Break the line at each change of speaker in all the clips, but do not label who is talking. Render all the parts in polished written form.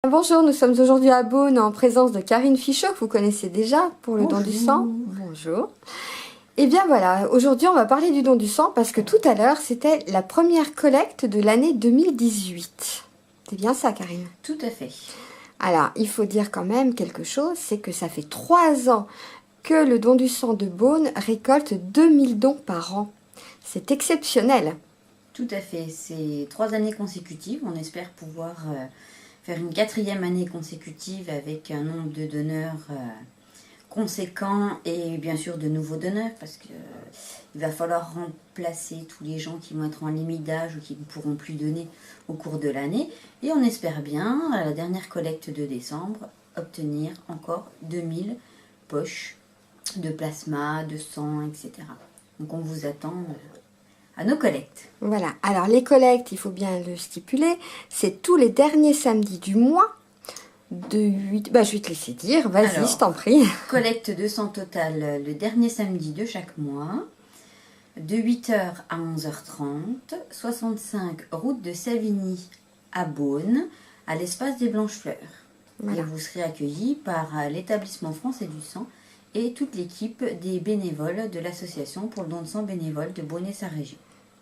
Bonjour, nous sommes aujourd'hui à Beaune en présence de Karine Fichot, que vous connaissez déjà pour le don du sang. Bonjour. Et bien voilà, aujourd'hui on va parler du don du sang parce que tout à l'heure c'était la première collecte de l'année 2018. C'est bien ça, Karine?
Tout à fait.
Alors, il faut dire quand même quelque chose, c'est que ça fait 3 ans que le don du sang de Beaune récolte 2000 dons par an. C'est exceptionnel.
Tout à fait. C'est 3 années consécutives. On espère pouvoir faire une 4e année consécutive avec un nombre de donneurs conséquent et bien sûr de nouveaux donneurs parce que il va falloir remplacer tous les gens qui vont être en limite d'âge ou qui ne pourront plus donner au cours de l'année. Et on espère bien, à la dernière collecte de décembre, obtenir encore 2000 poches de plasma, de sang, etc. Donc on vous attend à nos collectes.
Voilà, alors les collectes, il faut bien le stipuler, c'est tous les derniers samedis du mois de 8... je vais te laisser dire, vas-y,
Alors,
je t'en prie.
Collecte de sang total le dernier samedi de chaque mois, de 8h à 11h30, 65 route de Savigny à Beaune, à l'espace des Blanches-Fleurs. Voilà. Et vous serez accueillis par l'établissement français du sang et toute l'équipe des bénévoles de l'association pour le don de sang bénévole de Beaune et sa région.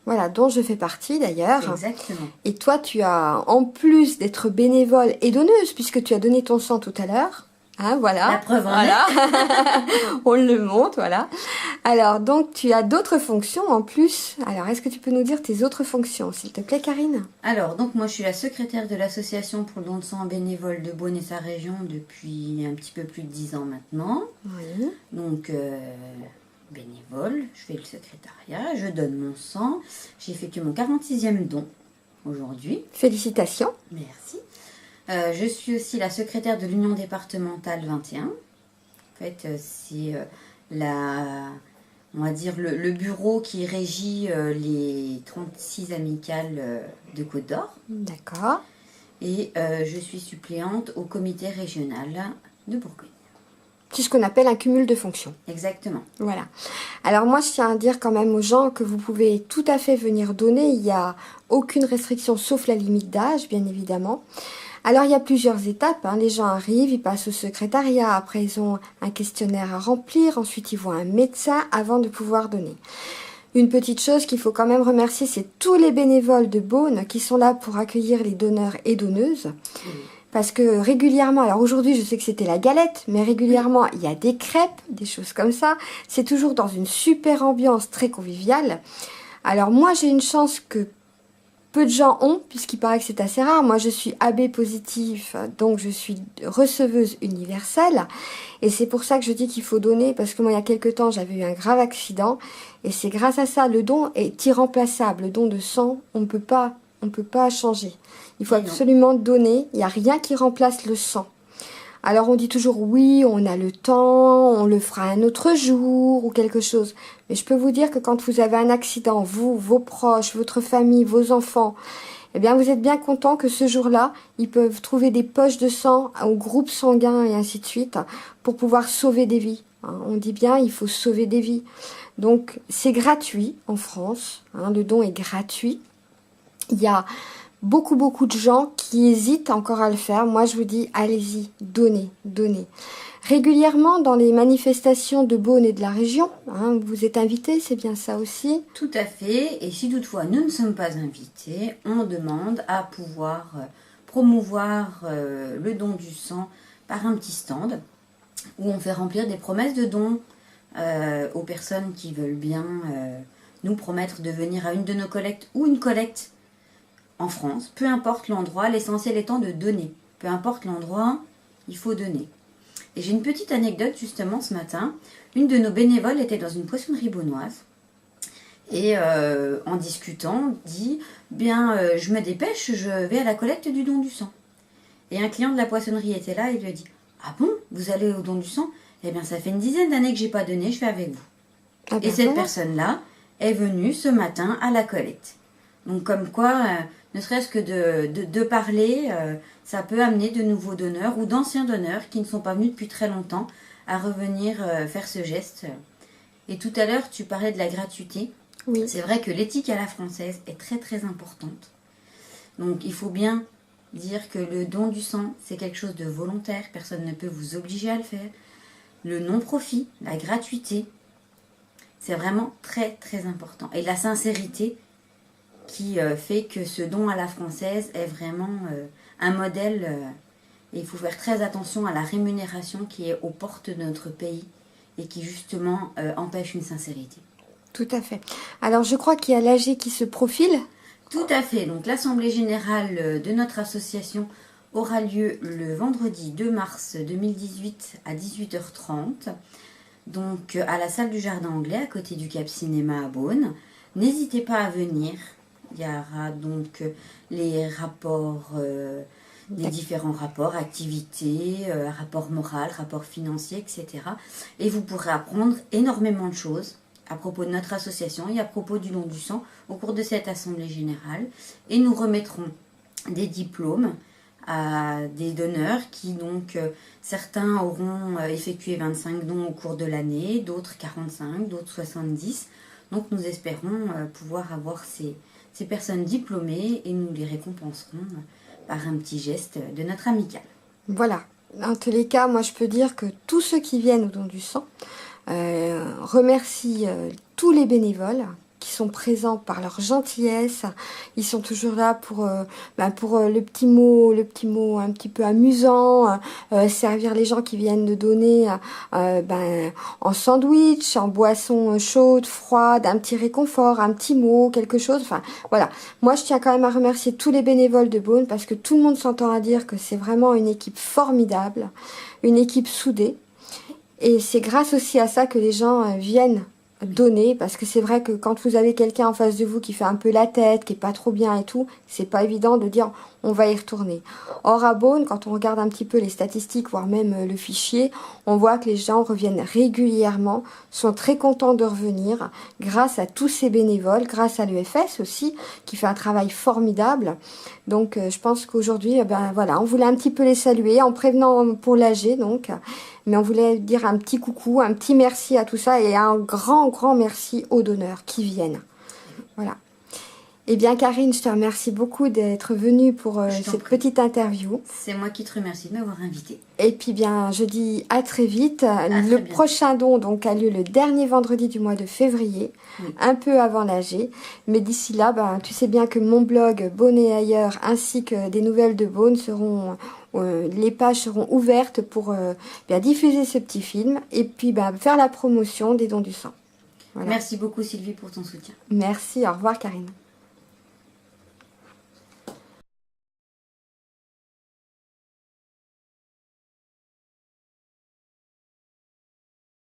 Voilà, dont je fais partie d'ailleurs.
Exactement.
Et toi, tu as, en plus d'être bénévole et donneuse, puisque tu as donné ton sang tout à l'heure, hein, voilà.
La preuve en est.
On le montre, voilà. Alors, donc, tu as d'autres fonctions en plus. Alors, est-ce que tu peux nous dire tes autres fonctions, s'il te plaît, Karine?
Alors, donc, moi, je suis la secrétaire de l'association pour le don de sang bénévole de Beaune et sa région depuis un petit peu plus de 10 ans maintenant.
Oui.
Donc, bénévole, je fais le secrétariat, je donne mon sang. J'ai effectué mon 46e don aujourd'hui.
Félicitations.
Merci. Je suis aussi la secrétaire de l'Union départementale 21. En fait, c'est on va dire le bureau qui régit les 36 amicales de Côte d'Or.
D'accord.
Et je suis suppléante au comité régional de Bourgogne.
C'est ce qu'on appelle un cumul de fonctions.
Exactement.
Voilà. Alors moi, je tiens à dire quand même aux gens que vous pouvez tout à fait venir donner. Il n'y a aucune restriction sauf la limite d'âge, bien évidemment. Alors il y a plusieurs étapes. Hein. Les gens arrivent, ils passent au secrétariat. Après, ils ont un questionnaire à remplir. Ensuite, ils voient un médecin avant de pouvoir donner. Une petite chose qu'il faut quand même remercier, c'est tous les bénévoles de Beaune qui sont là pour accueillir les donneurs et donneuses. Parce que régulièrement, alors aujourd'hui je sais que c'était la galette, mais régulièrement il y a des crêpes, des choses comme ça. C'est toujours dans une super ambiance très conviviale. Alors moi j'ai une chance que peu de gens ont, puisqu'il paraît que c'est assez rare. Moi je suis AB positif, donc je suis receveuse universelle. Et c'est pour ça que je dis qu'il faut donner, parce que moi il y a quelques temps j'avais eu un grave accident. Et c'est grâce à ça, le don est irremplaçable. Le don de sang, on ne peut pas changer. Il faut absolument donner. Il n'y a rien qui remplace le sang. Alors on dit toujours oui, on a le temps, on le fera un autre jour ou quelque chose. Mais je peux vous dire que quand vous avez un accident, vous, vos proches, votre famille, vos enfants, eh bien vous êtes bien content que ce jour-là, ils peuvent trouver des poches de sang au groupe sanguin et ainsi de suite pour pouvoir sauver des vies. On dit bien, il faut sauver des vies. Donc c'est gratuit en France, le don est gratuit. Il y a beaucoup de gens qui hésitent encore à le faire. Moi, je vous dis, allez-y, donnez. Régulièrement, dans les manifestations de Beaune et de la région, vous êtes invités, c'est bien ça aussi?
Tout à fait. Et si toutefois nous ne sommes pas invités, on demande à pouvoir promouvoir le don du sang par un petit stand où on fait remplir des promesses de dons aux personnes qui veulent bien nous promettre de venir à une de nos collectes ou une collecte en France, peu importe l'endroit, l'essentiel étant de donner. Peu importe l'endroit, il faut donner. Et j'ai une petite anecdote justement ce matin. Une de nos bénévoles était dans une poissonnerie beaunoise et en discutant dit « je me dépêche, je vais à la collecte du don du sang ». Et un client de la poissonnerie était là et lui a dit « Ah bon, vous allez au don du sang? Eh bien ça fait une dizaine d'années que j'ai pas donné, je vais avec vous. » Et cette personne-là est venue ce matin à la collecte. Donc comme quoi, ne serait-ce que de parler, ça peut amener de nouveaux donneurs ou d'anciens donneurs qui ne sont pas venus depuis très longtemps à revenir faire ce geste. Et tout à l'heure, tu parlais de la gratuité.
Oui.
C'est vrai que l'éthique à la française est très très importante. Donc il faut bien dire que le don du sang, c'est quelque chose de volontaire, personne ne peut vous obliger à le faire. Le non-profit, la gratuité, c'est vraiment très très important. Et la sincérité qui fait que ce don à la française est vraiment un modèle. Et il faut faire très attention à la rémunération qui est aux portes de notre pays et qui justement empêche une sincérité.
Tout à fait. Alors je crois qu'il y a l'AG qui se profile.
Tout à fait. Donc l'Assemblée Générale de notre association aura lieu le vendredi 2 mars 2018 à 18h30. Donc à la salle du Jardin Anglais à côté du Cap Cinéma à Beaune. N'hésitez pas à venir. Il y aura donc les rapports, les différents rapports, activités, rapports moraux, rapports financiers, etc. Et vous pourrez apprendre énormément de choses à propos de notre association et à propos du don du sang au cours de cette assemblée générale. Et nous remettrons des diplômes à des donneurs qui donc, certains auront effectué 25 dons au cours de l'année, d'autres 45, d'autres 70. Donc nous espérons pouvoir avoir ces personnes diplômées et nous les récompenserons par un petit geste de notre amicale.
Voilà. En tous les cas, moi je peux dire que tous ceux qui viennent au don du sang remercient tous les bénévoles qui sont présents par leur gentillesse. Ils sont toujours là pour le petit mot un petit peu amusant, servir les gens qui viennent de donner en sandwich, en boisson chaude, froide, un petit réconfort, un petit mot, quelque chose. Enfin voilà. Moi je tiens quand même à remercier tous les bénévoles de Beaune parce que tout le monde s'entend à dire que c'est vraiment une équipe formidable, une équipe soudée. Et c'est grâce aussi à ça que les gens viennent donner, parce que c'est vrai que quand vous avez quelqu'un en face de vous qui fait un peu la tête, qui est pas trop bien et tout, c'est pas évident de dire on va y retourner. Or à Beaune, quand on regarde un petit peu les statistiques, voire même le fichier, on voit que les gens reviennent régulièrement, sont très contents de revenir, grâce à tous ces bénévoles, grâce à l'EFS aussi, qui fait un travail formidable. Donc je pense qu'aujourd'hui, voilà, on voulait un petit peu les saluer, en prévenant pour l'AG, donc, mais on voulait dire un petit coucou, un petit merci à tout ça, et un grand merci aux donneurs qui viennent. Voilà. Eh bien, Karine, je te remercie beaucoup d'être venue pour cette petite interview.
C'est moi qui te remercie de m'avoir invitée.
Et puis, bien, je dis à très vite. Le prochain don donc, a lieu le dernier vendredi du mois de février, un peu avant l'AG. Mais d'ici là, tu sais bien que mon blog Beaune et ailleurs, ainsi que des nouvelles de Beaune seront... les pages seront ouvertes pour diffuser ce petit film et puis faire la promotion des dons du sang. Voilà.
Merci beaucoup Sylvie pour ton soutien.
Merci, au revoir Karine.